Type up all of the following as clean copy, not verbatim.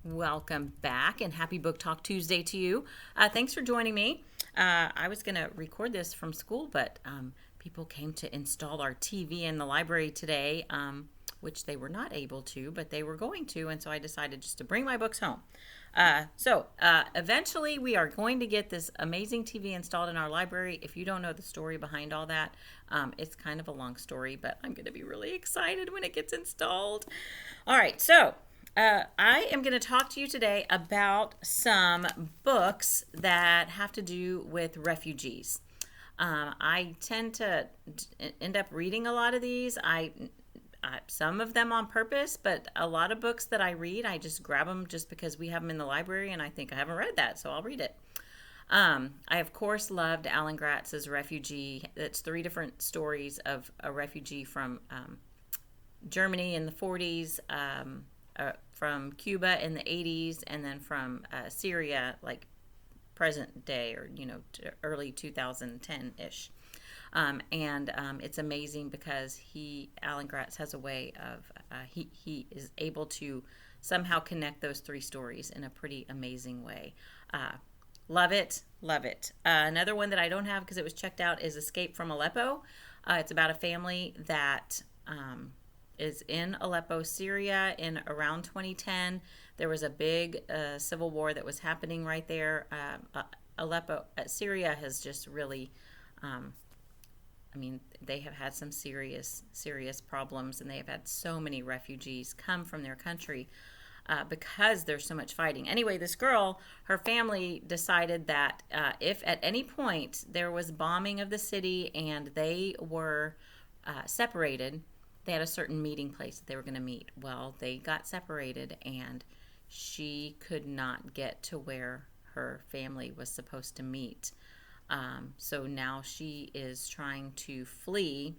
Welcome back and happy Book Talk Tuesday to you. Thanks for joining me. I was going to record this from school, but people came to install our TV in the library today, which they were not able to, but they were going to, and so I decided just to bring my books home. Eventually we are going to get this amazing TV installed in our library. If you don't know the story behind all that, it's kind of a long story, but I'm going to be really excited when it gets installed. All right, I am going to talk to you today about some books that have to do with refugees. I tend to end up reading a lot of these. Some of them on purpose, but a lot of books that I read, I just grab them just because we have them in the library and I think I haven't read that, so I'll read it. I, of course, loved Alan Gratz's Refugee. It's 3 different stories of a refugee from Germany in the 40s, from Cuba in the 80s, and then from Syria, like present day, or early 2010-ish. It's amazing because Alan Gratz has a way of he is able to somehow connect those 3 stories in a pretty amazing way. Love it, love it. Another one that I don't have because it was checked out is Escape from Aleppo. It's about a family that is in Aleppo, Syria in around 2010. There was a big civil war that was happening right there. Syria has just really, they have had some serious problems, and they have had so many refugees come from their country because there's so much fighting. Anyway, this girl, her family decided that if at any point there was bombing of the city and they were separated, they had a certain meeting place that they were going to meet. Well, they got separated, and she could not get to where her family was supposed to meet. So now she is trying to flee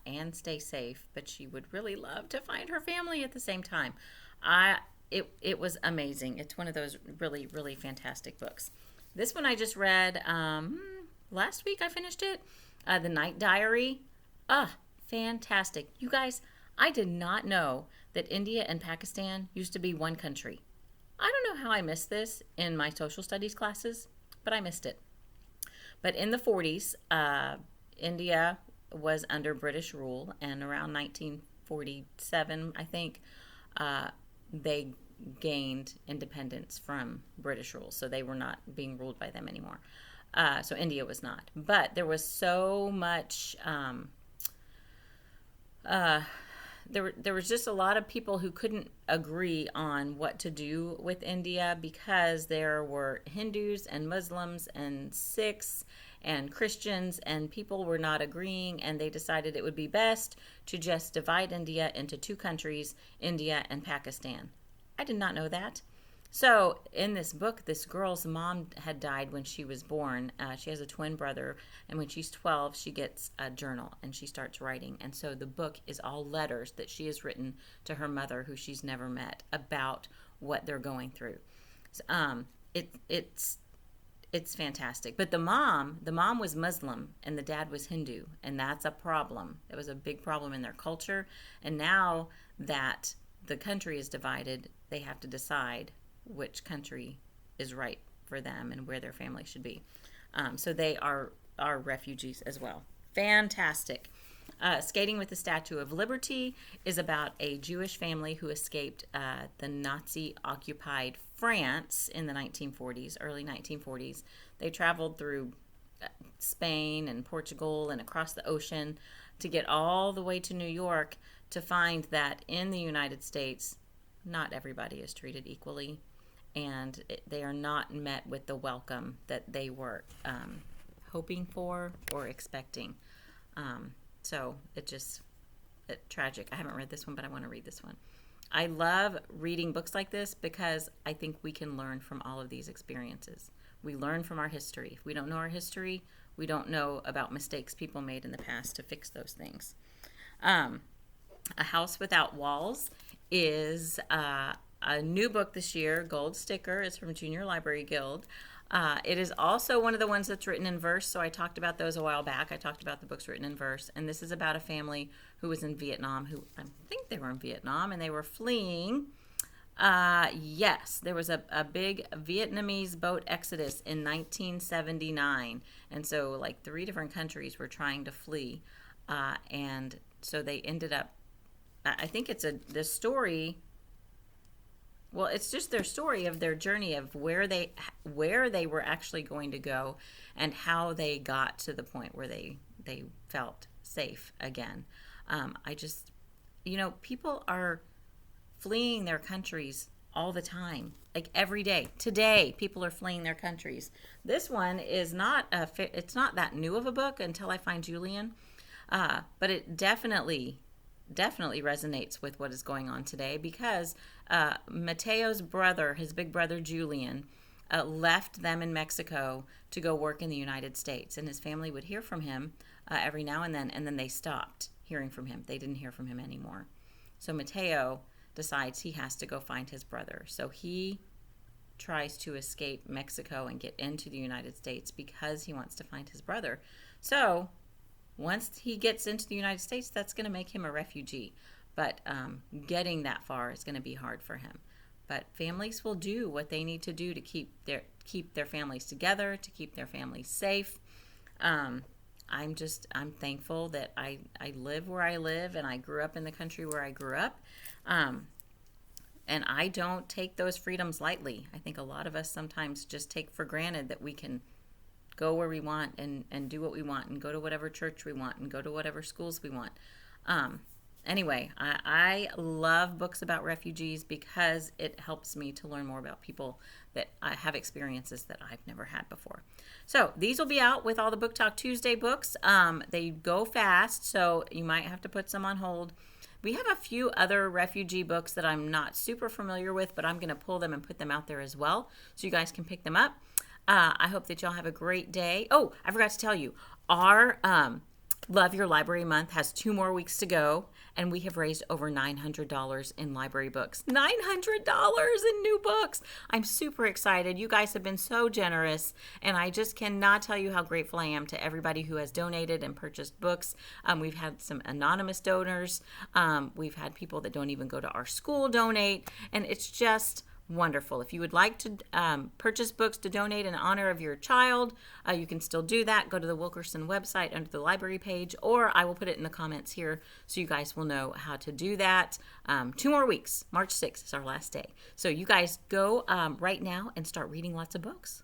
and stay safe, but she would really love to find her family at the same time. It was amazing. It's one of those really, really fantastic books. This one I just read last week. I finished it. The Night Diary. Fantastic. You guys, I did not know that India and Pakistan used to be one country. I don't know how I missed this in my social studies classes, but I missed it. But in the 40s, India was under British rule, and around 1947, I think, they gained independence from British rule, so they were not being ruled by them anymore. So India was not. But there was so much... there was just a lot of people who couldn't agree on what to do with India because there were Hindus and Muslims and Sikhs and Christians, and people were not agreeing, and they decided it would be best to just divide India into 2 countries, India and Pakistan. I did not know that. So in this book, this girl's mom had died when she was born. She has a twin brother, and when she's 12, she gets a journal and she starts writing. And so the book is all letters that she has written to her mother, who she's never met, about what they're going through. So, it's fantastic. But the mom was Muslim and the dad was Hindu, and that's a problem. It was a big problem in their culture. And now that the country is divided, they have to decide which country is right for them and where their family should be. So they are refugees as well. Fantastic. Skating with the Statue of Liberty is about a Jewish family who escaped the Nazi-occupied France in the 1940s, early 1940s. They traveled through Spain and Portugal and across the ocean to get all the way to New York to find that in the United States, not everybody is treated equally, and they are not met with the welcome that they were hoping for or expecting. So it's tragic. I haven't read this one, but I want to read this one. I love reading books like this because I think we can learn from all of these experiences. We learn from our history. If we don't know our history, we don't know about mistakes people made in the past to fix those things. A House Without Walls is a new book this year. Gold sticker. It's from Junior Library Guild. It is also one of the ones that's written in verse, so I talked about those a while back. I talked about the books written in verse, and this is about a family who was in Vietnam, who I think they were in Vietnam, and they were fleeing Yes, there was a big Vietnamese boat exodus in 1979. And so, like, three different countries were trying to flee. And so they ended up, I think it's the story. Well, it's just their story of their journey of where they were actually going to go and how they got to the point where they felt safe again. I just, people are fleeing their countries all the time, like every day. Today, people are fleeing their countries. This one is not it's not that new of a book until I find Julian, but it definitely resonates with what is going on today because Mateo's brother, his big brother Julian, left them in Mexico to go work in the United States, and his family would hear from him every now and then they stopped hearing from him. They didn't hear from him anymore. So Mateo decides he has to go find his brother. So he tries to escape Mexico and get into the United States because he wants to find his brother. So once he gets into the United States, that's going to make him a refugee. But getting that far is going to be hard for him. But families will do what they need to do to keep their families together, to keep their families safe. I'm thankful that I live where I live and I grew up in the country where I grew up. And I don't take those freedoms lightly. I think a lot of us sometimes just take for granted that we can go where we want and do what we want and go to whatever church we want and go to whatever schools we want. Anyway, I love books about refugees because it helps me to learn more about people that have experiences that I've never had before. So these will be out with all the Book Talk Tuesday books. They go fast, so you might have to put some on hold. We have a few other refugee books that I'm not super familiar with, but I'm going to pull them and put them out there as well so you guys can pick them up. I hope that y'all have a great day. Oh, I forgot to tell you, our Love Your Library Month has 2 more weeks to go, and we have raised over $900 in library books. $900 in new books. I'm super excited. You guys have been so generous, and I just cannot tell you how grateful I am to everybody who has donated and purchased books. We've had some anonymous donors. We've had people that don't even go to our school donate, and it's just wonderful. If you would like to purchase books to donate in honor of your child, you can still do that. Go to the Wilkerson website under the library page, or I will put it in the comments here so you guys will know how to do that. 2 more weeks. March 6th is our last day. So you guys go right now and start reading lots of books.